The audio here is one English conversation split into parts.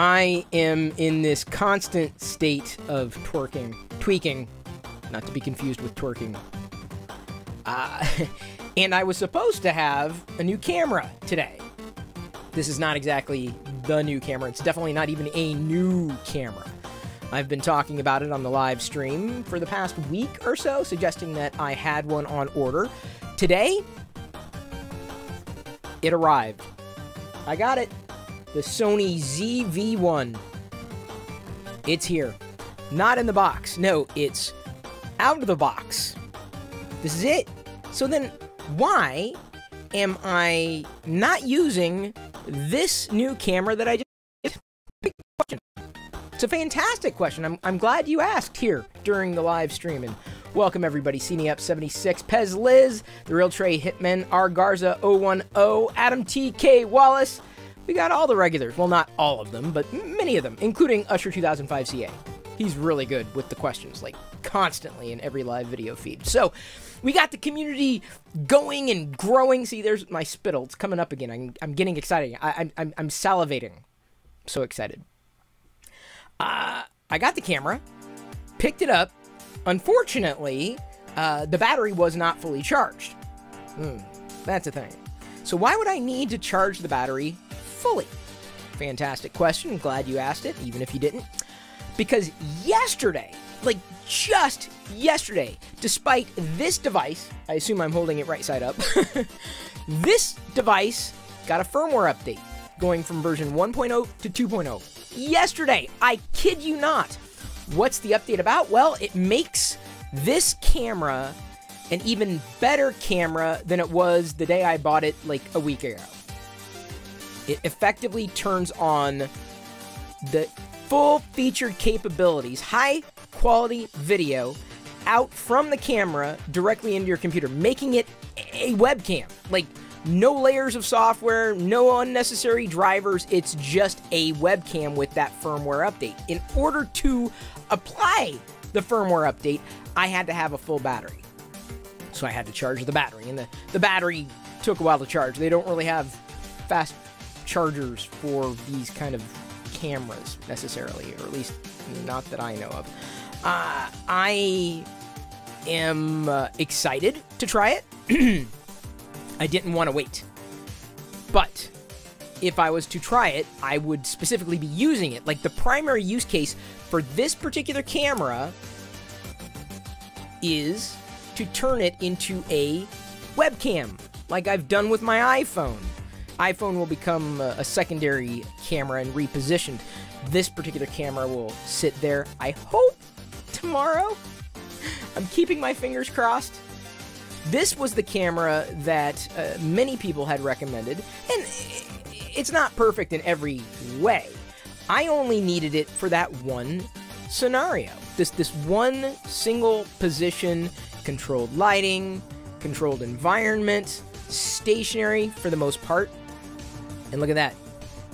I am in this constant state of tweaking, not to be confused with twerking. And I was supposed to have a new camera today. This is not exactly the new camera. It's definitely not even a new camera. I've been talking about it on the live stream for the past week or so, suggesting that I had one on order. Today, it arrived. I got it. The Sony ZV-1. It's here. Not in the box. No, it's out of the box. This is it. So then, why am I not using this new camera that I just... Big question. It's a fantastic question. I'm glad you asked here during the live stream. And welcome everybody. See me up 76, Pez Liz, The Real Trey Hitman, R Garza 010, Adam TK Wallace. We got all the regulars. Well, not all of them, but many of them, including Usher 2005 CA. He's really good with the questions, like constantly in every live video feed. So we got the community going and growing. See, there's my spittle. It's coming up again. I'm getting excited. I'm salivating. I'm so excited. I got the camera, picked it up. Unfortunately, the battery was not fully charged. That's a thing. So why would I need to charge the battery fully? Fantastic question. Glad you asked it, even if you didn't. Because yesterday, like just yesterday, despite this device, I assume I'm holding it right side up, this device got a firmware update going from version 1.0 to 2.0. Yesterday, I kid you not. What's the update about? Well, it makes this camera an even better camera than it was the day I bought it like a week ago. It effectively turns on the full featured capabilities, high quality video out from the camera directly into your computer, making it a webcam. Like, no layers of software, no unnecessary drivers. It's just a webcam with that firmware update. In order to apply the firmware update, I had to have a full battery. So I had to charge the battery, and the battery took a while to charge. They don't really have fast chargers for these kind of cameras necessarily, or at least not that I know of. I am excited to try it. I didn't want to wait. But if I was to try it, I would specifically be using it. Like, the primary use case for this particular camera is to turn it into a webcam, like I've done with my iPhone. iPhone will become a secondary camera and repositioned. This particular camera will sit there, I hope, tomorrow. I'm keeping my fingers crossed. This was the camera that many people had recommended, and it's not perfect in every way. I only needed it for that one scenario. This one single position, controlled lighting, controlled environment, stationary for the most part. And look at that.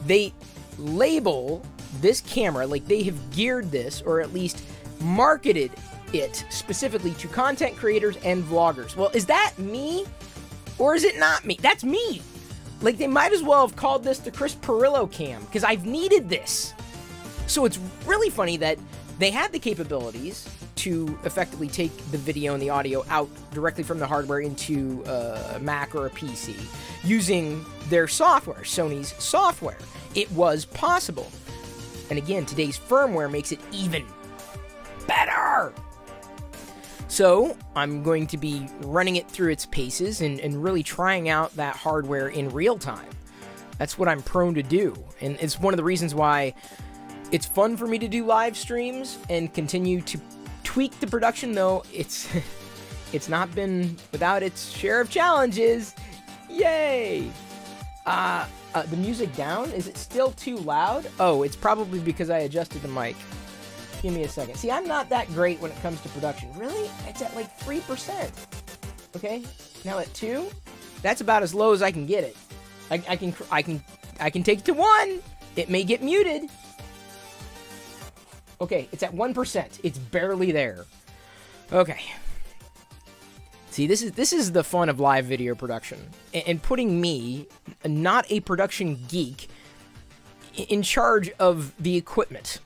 They label this camera, like they have geared this, or at least marketed it specifically to content creators and vloggers. Well, is that me? Or is it not me? That's me! Like, they might as well have called this the Chris Pirillo cam, because I've needed this. So it's really funny that they had the capabilities to effectively take the video and the audio out directly from the hardware into a Mac or a PC using their software, Sony's software. It was possible. And again, today's firmware makes it even better. So I'm going to be running it through its paces and really trying out that hardware in real time. That's what I'm prone to do. And it's one of the reasons why it's fun for me to do live streams and continue to tweak the production, though it's not been without its share of challenges. Yay! The music down? Is it still too loud? Oh, it's probably because I adjusted the mic. Give me a second. See, I'm not that great when it comes to production. Really? It's at like 3%. Okay, now at 2. That's about as low as I can get it. I can take it to 1. It may get muted. Okay, it's at 1%. It's barely there. Okay. See, this is the fun of live video production. And putting me, not a production geek, in charge of the equipment,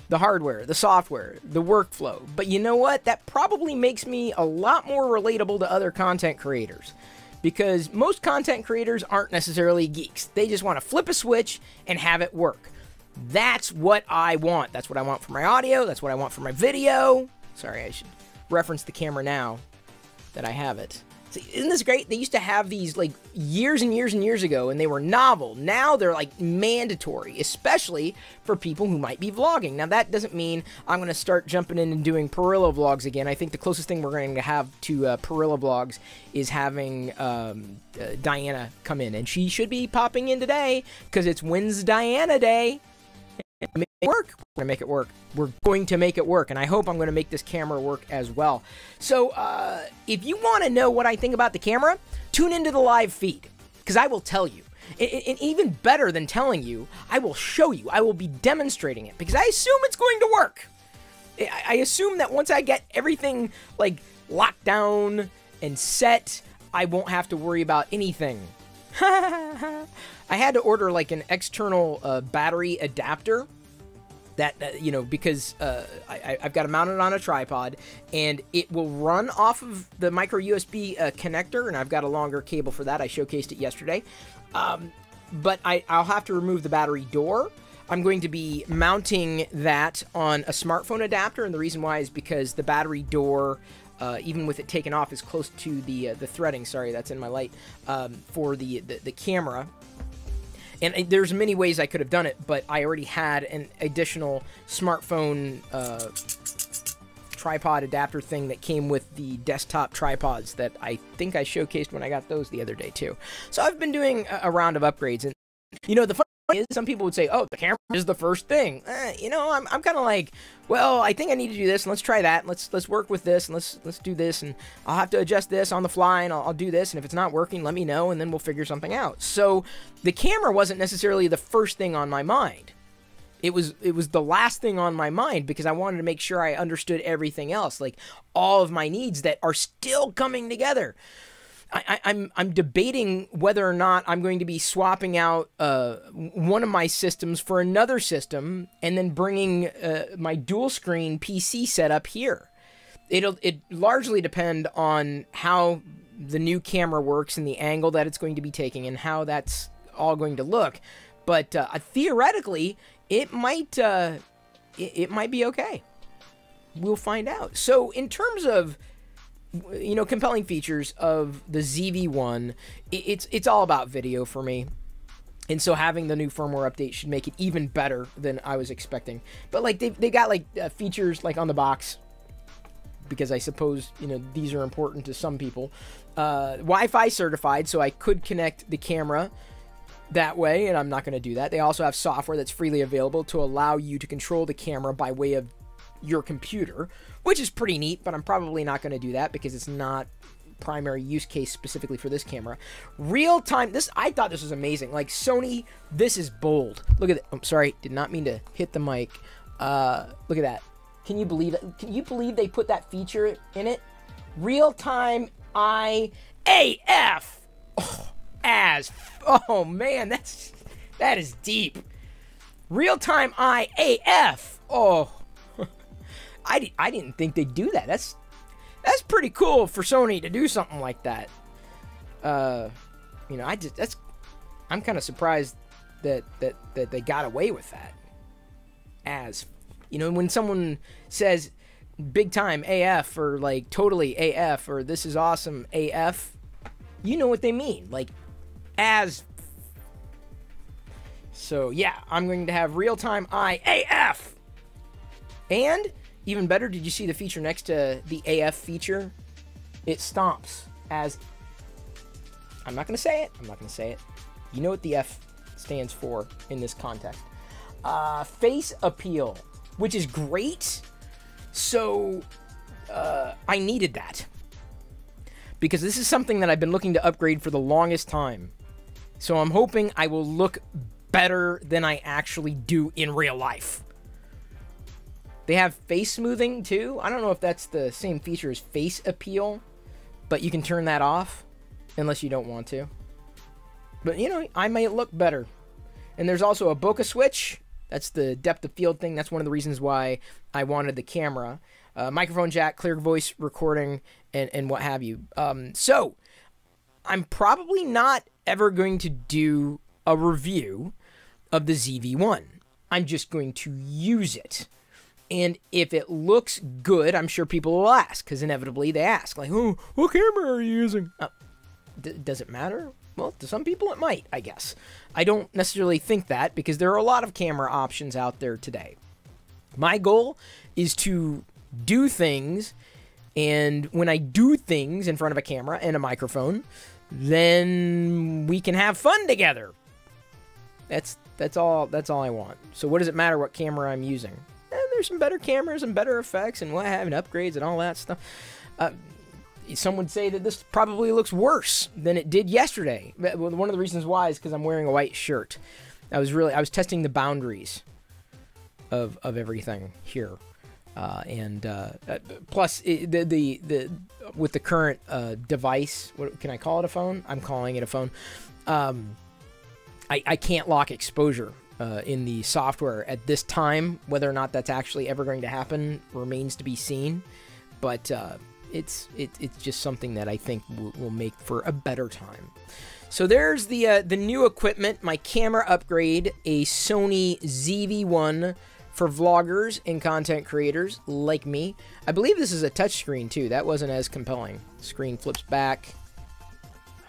the hardware, the software, the workflow. But you know what? That probably makes me a lot more relatable to other content creators, because most content creators aren't necessarily geeks. They just want to flip a switch and have it work. That's what I want. That's what I want for my audio. That's what I want for my video. Sorry, I should reference the camera now that I have it. See, isn't this great? They used to have these like years and years and years ago, and they were novel. Now they're like mandatory, especially for people who might be vlogging. Now that doesn't mean I'm going to start jumping in and doing Pirillo vlogs again. I think the closest thing we're going to have to Pirillo vlogs is having Diana come in, and she should be popping in today because it's When's Diana Day. Make it work. We're gonna make it work. We're going to make it work, and I hope I'm going to make this camera work as well. So, if you want to know what I think about the camera, tune into the live feed, because I will tell you. And even better than telling you, I will show you. I will be demonstrating it, because I assume it's going to work. I assume that once I get everything like locked down and set, I won't have to worry about anything. I had to order like an external battery adapter that, you know, because I've got it mounted on a tripod, and it will run off of the micro USB connector, and I've got a longer cable for that. I showcased it yesterday. But I'll have to remove the battery door. I'm going to be mounting that on a smartphone adapter, and the reason why is because the battery door, even with it taken off, is close to the threading. Sorry, that's in my light, for the camera. And there's many ways I could have done it, but I already had an additional smartphone tripod adapter thing that came with the desktop tripods that I think I showcased when I got those the other day too. So I've been doing a round of upgrades, and you know, the fun is some people would say, oh, the camera is the first thing. You know, I'm kind of like, well, I think I need to do this, and let's try that, and let's work with this, and let's do this, and I'll have to adjust this on the fly, and I'll do this, and if it's not working, let me know, and then we'll figure something out. So the camera wasn't necessarily the first thing on my mind. It was the last thing on my mind, because I wanted to make sure I understood everything else, like all of my needs that are still coming together. I'm debating whether or not I'm going to be swapping out one of my systems for another system, and then bringing my dual screen PC setup here. It largely depend on how the new camera works and the angle that it's going to be taking and how that's all going to look. But theoretically, it might be okay. We'll find out. So in terms of, you know, compelling features of the ZV-1, it's all about video for me. And so having the new firmware update should make it even better than I was expecting. But like they got like features like on the box, because I suppose, you know, these are important to some people. Wi-Fi certified, so I could connect the camera that way, and I'm not going to do that. They also have software that's freely available to allow you to control the camera by way of your computer, which is pretty neat, but I'm probably not going to do that because it's not primary use case specifically for this camera. Real time, I thought this was amazing. Like Sony, this is bold. Look at it. I'm sorry, did not mean to hit the mic. Look at that. Can you believe it? Can you believe they put that feature in it? Real time IAF. Oh man, that is deep. Real time IAF. Oh. I didn't think they'd do that. That's pretty cool for Sony to do something like that. You know, I'm kind of surprised that they got away with that. As you know, when someone says big time AF or like totally AF or this is awesome AF, you know what they mean. Like as. So yeah, I'm going to have real time IAF. And even better, did you see the feature next to the AF feature? It stomps as... I'm not going to say it. I'm not going to say it. You know what the F stands for in this context. Face appeal, which is great. So, I needed that. Because this is something that I've been looking to upgrade for the longest time. So I'm hoping I will look better than I actually do in real life. They have face smoothing too. I don't know if that's the same feature as face appeal, but you can turn that off unless you don't want to. But you know, I may look better. And there's also a bokeh switch. That's the depth of field thing. That's one of the reasons why I wanted the camera. Microphone jack, clear voice recording, and what have you. So I'm probably not ever going to do a review of the ZV-1. I'm just going to use it. And if it looks good, I'm sure people will ask, because inevitably they ask, like, oh, what camera are you using? Does it matter? Well, to some people it might, I guess. I don't necessarily think that, because there are a lot of camera options out there today. My goal is to do things, and when I do things in front of a camera and a microphone, then we can have fun together. That's all I want. So what does it matter what camera I'm using? There's some better cameras and better effects and what have and upgrades and all that stuff. Some would say that this probably looks worse than it did yesterday. One of the reasons why is because I'm wearing a white shirt. I was testing the boundaries of everything here. Plus with the current device, what can I call it, a phone? I'm calling it a phone. I can't lock exposure in the software at this time. Whether or not that's actually ever going to happen remains to be seen. But it's just something that I think will make for a better time. So there's the new equipment, my camera upgrade, a Sony ZV-1 for vloggers and content creators like me. I believe this is a touchscreen too. That wasn't as compelling. Screen flips back.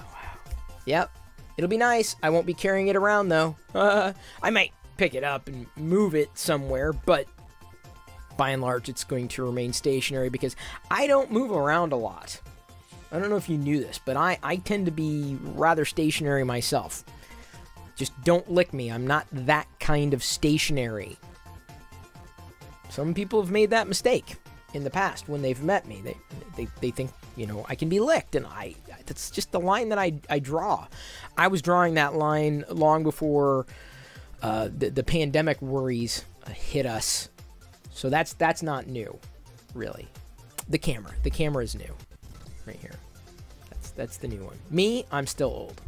Oh, wow. Yep. It'll be nice. I won't be carrying it around though. I might pick it up and move it somewhere, but by and large it's going to remain stationary because I don't move around a lot. I don't know if you knew this, but I tend to be rather stationary myself. Just don't lick me. I'm not that kind of stationary. Some people have made that mistake in the past when they've met me. They think, you know, I can be licked, and that's just the line that I draw. I was drawing that line long before the pandemic worries hit us. So that's not new, really. The camera is new, right here. That's the new one. Me, I'm still old.